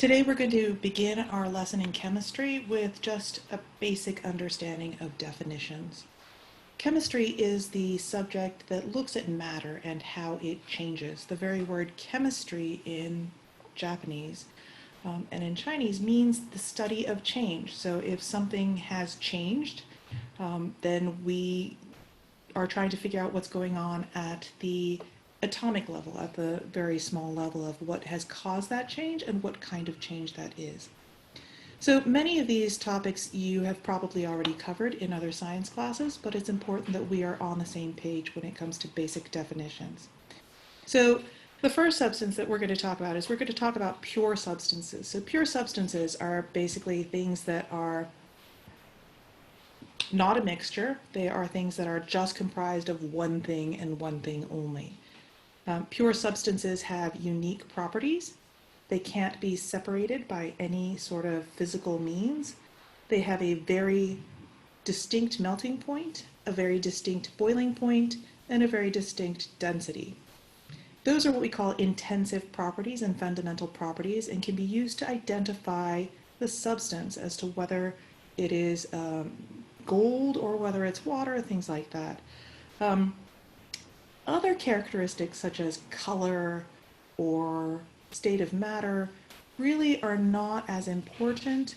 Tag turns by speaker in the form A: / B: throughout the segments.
A: Today we're going to begin our lesson in chemistry with just a basic understanding of definitions. Chemistry is the subject that looks at matter and how it changes. The very word chemistry in Japanese and in Chinese means the study of change. So if something has changed, then we are trying to figure out what's going on at the atomic level, at the very small level of what has caused that change and what kind of change that is. So many of these topics you have probably already covered in other science classes, but it's important that we are on the same page when it comes to basic definitions. So the first substance that we're going to talk about is we're going to talk about pure substances. So pure substances are basically things that are not a mixture. They are things that are just comprised of one thing and one thing only. Pure substances have unique properties. They can't be separated by any sort of physical means. They have a very distinct melting point, a very distinct boiling point, and a very distinct density. Those are what we call intensive properties and fundamental properties, and can be used to identify the substance as to whether it is gold or whether it's water, things like that. Other characteristics such as color or state of matter really are not as important.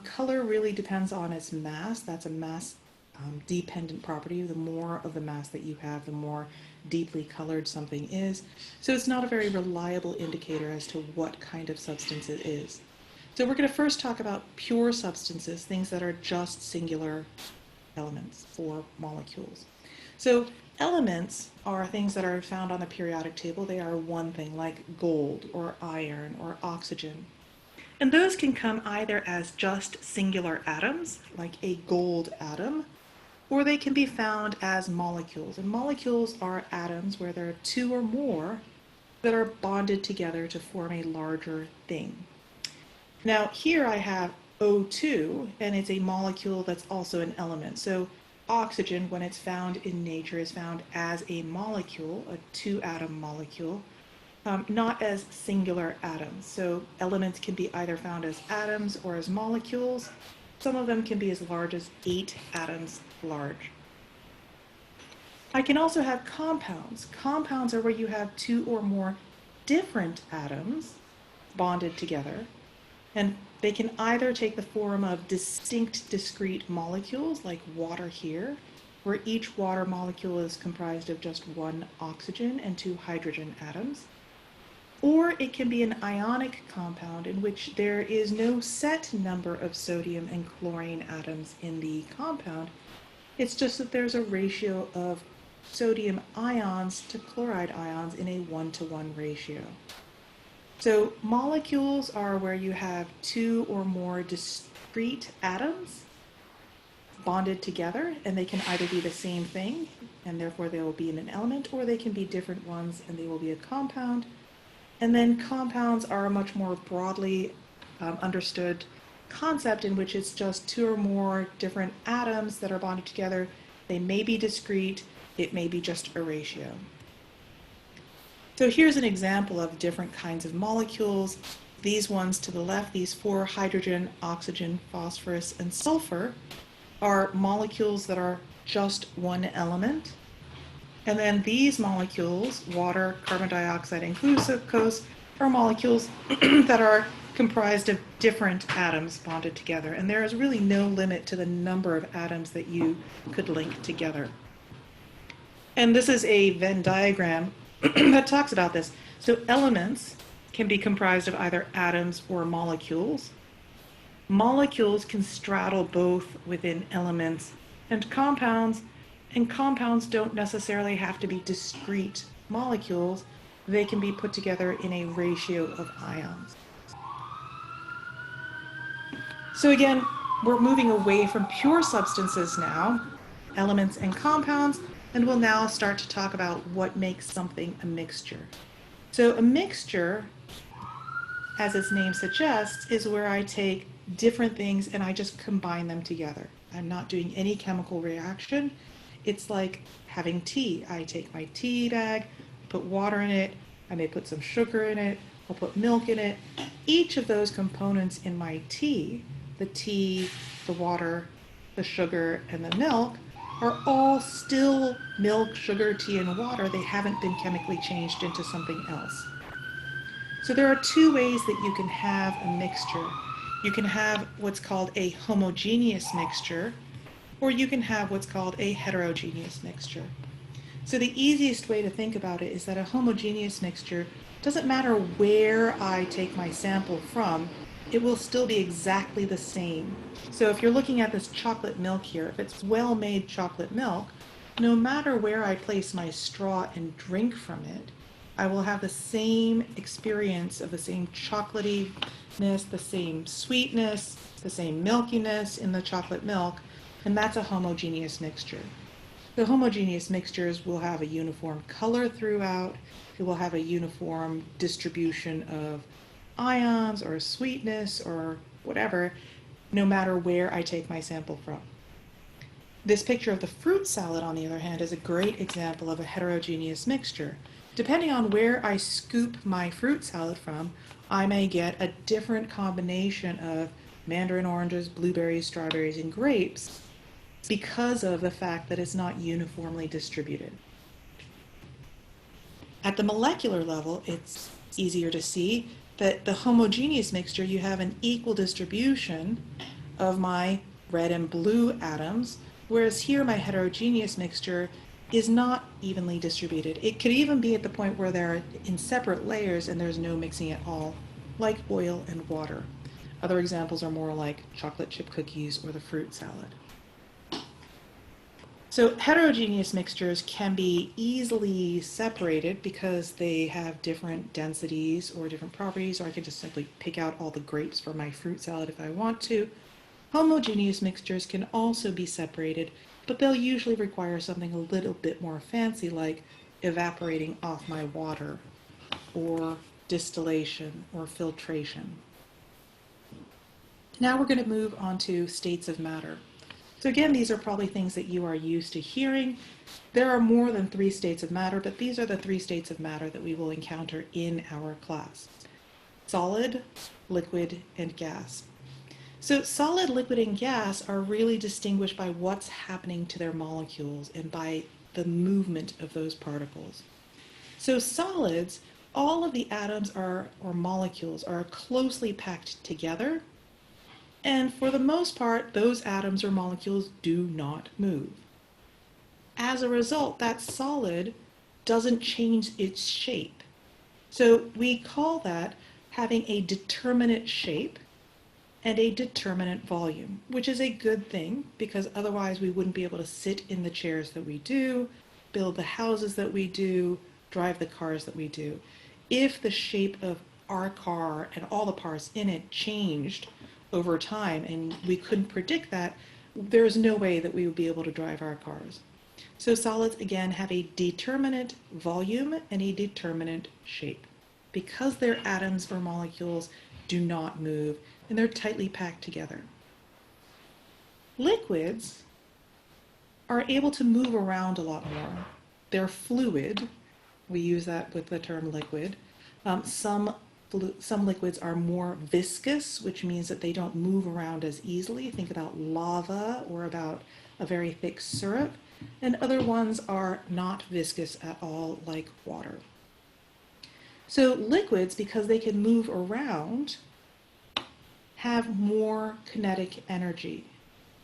A: Color really depends on its mass. That's a mass dependent property. The more of the mass that you have, the more deeply colored something is. So it's not a very reliable indicator as to what kind of substance it is. So we're going to first talk about pure substances, things that are just singular elements or molecules. So elements are things that are found on the periodic table. They are one thing, like gold or iron or oxygen. And those can come either as just singular atoms, like a gold atom, or they can be found as molecules. And molecules are atoms where there are two or more that are bonded together to form a larger thing. Now here I have O2, and it's a molecule that's also an element. So oxygen, when it's found in nature, is found as a molecule, a two-atom molecule, not as singular atoms. So elements can be either found as atoms or as molecules. Some of them can be as large as 8 atoms large. I can also have compounds. Compounds are where you have two or more different atoms bonded together, and they can either take the form of distinct, discrete molecules, like water here, where each water molecule is comprised of just one oxygen and 2 hydrogen atoms. Or it can be an ionic compound in which there is no set number of sodium and chlorine atoms in the compound. It's just that there's a ratio of sodium ions to chloride ions in a 1-to-1 ratio. So molecules are where you have two or more discrete atoms bonded together, and they can either be the same thing, and therefore they will be in an element, or they can be different ones, and they will be a compound. And then compounds are a much more broadly understood concept in which it's just two or more different atoms that are bonded together. They may be discrete, it may be just a ratio. So here's an example of different kinds of molecules. These ones to the left, these 4, hydrogen, oxygen, phosphorus, and sulfur, are molecules that are just one element. And then these molecules, water, carbon dioxide, and glucose, are molecules that are comprised of different atoms bonded together. And there is really no limit to the number of atoms that you could link together. And this is a Venn diagram that talks about this. So elements can be comprised of either atoms or molecules. Molecules can straddle both within elements and compounds don't necessarily have to be discrete molecules. They can be put together in a ratio of ions. So again, we're moving away from pure substances now, elements and compounds, and we'll now start to talk about what makes something a mixture. So a mixture, as its name suggests, is where I take different things and I just combine them together. I'm not doing any chemical reaction. It's like having tea. I take my tea bag, put water in it, I may put some sugar in it, I'll put milk in it, each of those components in my tea, the water, the sugar, and the milk, are all still milk, sugar, tea, and water. They haven't been chemically changed into something else. So there are two ways that you can have a mixture. You can have what's called a homogeneous mixture, or you can have what's called a heterogeneous mixture. So the easiest way to think about it is that a homogeneous mixture doesn't matter where I take my sample from, it will still be exactly the same. So if you're looking at this chocolate milk here, if it's well-made chocolate milk, no matter where I place my straw and drink from it, I will have the same experience of the same chocolatiness, the same sweetness, the same milkiness in the chocolate milk, and that's a homogeneous mixture. The homogeneous mixtures will have a uniform color throughout. It will have a uniform distribution of ions or sweetness or whatever, no matter where I take my sample from. This picture of the fruit salad, on the other hand, is a great example of a heterogeneous mixture. Depending on where I scoop my fruit salad from, I may get a different combination of mandarin oranges, blueberries, strawberries, and grapes because of the fact that it's not uniformly distributed. At the molecular level, it's easier to see that the homogeneous mixture, you have an equal distribution of my red and blue atoms, whereas here my heterogeneous mixture is not evenly distributed. It could even be at the point where they're in separate layers and there's no mixing at all, like oil and water. Other examples are more like chocolate chip cookies or the fruit salad. So heterogeneous mixtures can be easily separated because they have different densities or different properties, or I can just simply pick out all the grapes for my fruit salad if I want to. Homogeneous mixtures can also be separated, but they'll usually require something a little bit more fancy, like evaporating off my water, or distillation, or filtration. Now we're going to move on to states of matter. So again, these are probably things that you are used to hearing. There are more than 3 states of matter, but these are the 3 states of matter that we will encounter in our class: solid, liquid, and gas. So solid, liquid, and gas are really distinguished by what's happening to their molecules and by the movement of those particles. So solids, all of the atoms or molecules are closely packed together, and for the most part, those atoms or molecules do not move. As a result, that solid doesn't change its shape. So we call that having a determinate shape and a determinate volume, which is a good thing because otherwise we wouldn't be able to sit in the chairs that we do, build the houses that we do, drive the cars that we do. If the shape of our car and all the parts in it changed over time and we couldn't predict that, there's no way that we would be able to drive our cars. So solids, again, have a determinate volume and a determinate shape because their atoms or molecules do not move and they're tightly packed together. Liquids are able to move around a lot more. They're fluid. We use that with the term liquid. Some liquids are more viscous, which means that they don't move around as easily. Think about lava or about a very thick syrup. And other ones are not viscous at all, like water. So liquids, because they can move around, have more kinetic energy.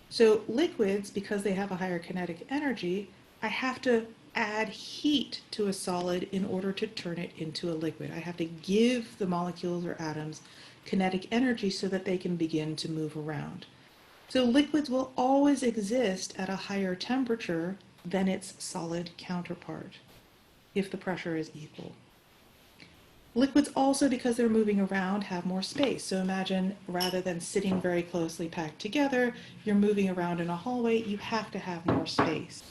A: So liquids, because they have a higher kinetic energy, I have to add heat to a solid in order to turn it into a liquid. I have to give the molecules or atoms kinetic energy so that they can begin to move around. So liquids will always exist at a higher temperature than its solid counterpart if the pressure is equal. Liquids also, because they're moving around, have more space. So imagine rather than sitting very closely packed together, you're moving around in a hallway, you have to have more space.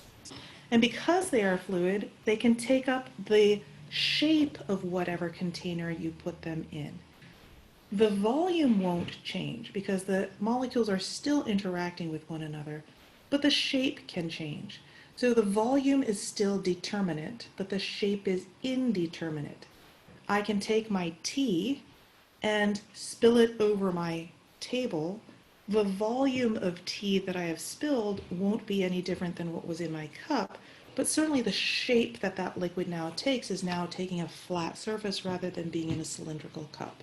A: And because they are fluid, they can take up the shape of whatever container you put them in. The volume won't change because the molecules are still interacting with one another, but the shape can change. So the volume is still determinate, but the shape is indeterminate. I can take my tea and spill it over my table, the volume of tea that I have spilled won't be any different than what was in my cup, but certainly the shape that that liquid now takes is now taking a flat surface rather than being in a cylindrical cup.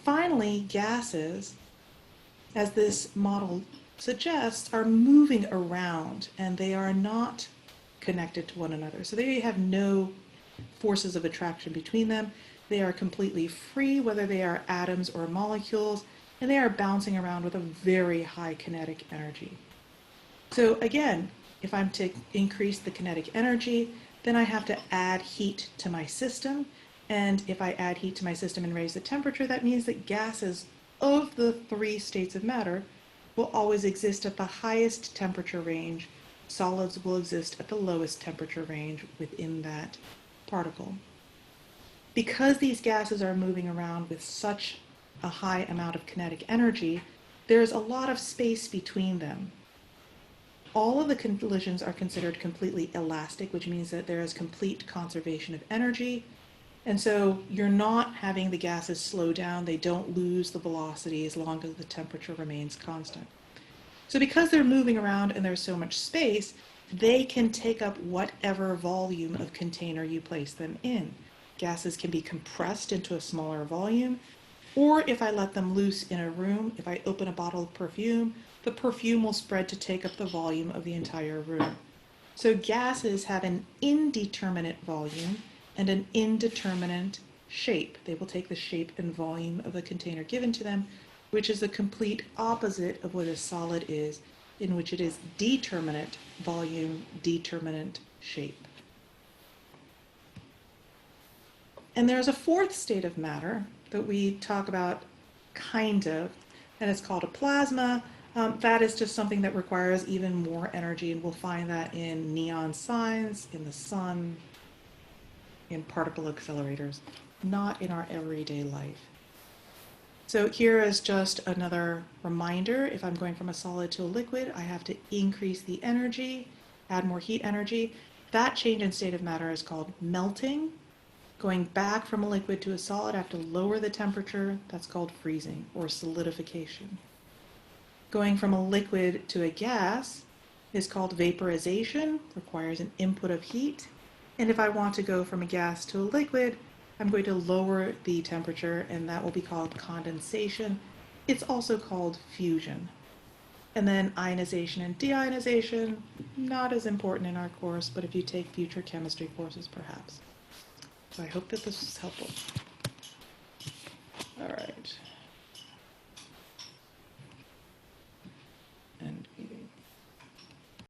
A: Finally, gases, as this model suggests, are moving around and they are not connected to one another. So they have no forces of attraction between them. They are completely free, whether they are atoms or molecules, and they are bouncing around with a very high kinetic energy. So again, if I'm to increase the kinetic energy, then I have to add heat to my system. And if I add heat to my system and raise the temperature, that means that gases of the three states of matter will always exist at the highest temperature range. Solids will exist at the lowest temperature range within that particle. Because these gases are moving around with such a high amount of kinetic energy, there's a lot of space between them. All of the collisions are considered completely elastic, which means that there is complete conservation of energy. And so you're not having the gases slow down. They don't lose the velocity as long as the temperature remains constant. So because they're moving around and there's so much space, they can take up whatever volume of container you place them in. Gases can be compressed into a smaller volume, or if I let them loose in a room, if I open a bottle of perfume, the perfume will spread to take up the volume of the entire room. So gases have an indeterminate volume and an indeterminate shape. They will take the shape and volume of the container given to them, which is the complete opposite of what a solid is, in which it is determinate volume, determinate shape. And there's a fourth state of matter that we talk about kind of, and it's called a plasma. That is just something that requires even more energy, and we'll find that in neon signs, in the sun, in particle accelerators, not in our everyday life. So here is just another reminder. If I'm going from a solid to a liquid, I have to increase the energy, add more heat energy. That change in state of matter is called melting. Going back from a liquid to a solid, I have to lower the temperature. That's called freezing or solidification. Going from a liquid to a gas is called vaporization, requires an input of heat. And if I want to go from a gas to a liquid, I'm going to lower the temperature, and that will be called condensation. It's also called fusion. And then ionization and deionization, not as important in our course, but if you take future chemistry courses, perhaps. So I hope that this was helpful. All right.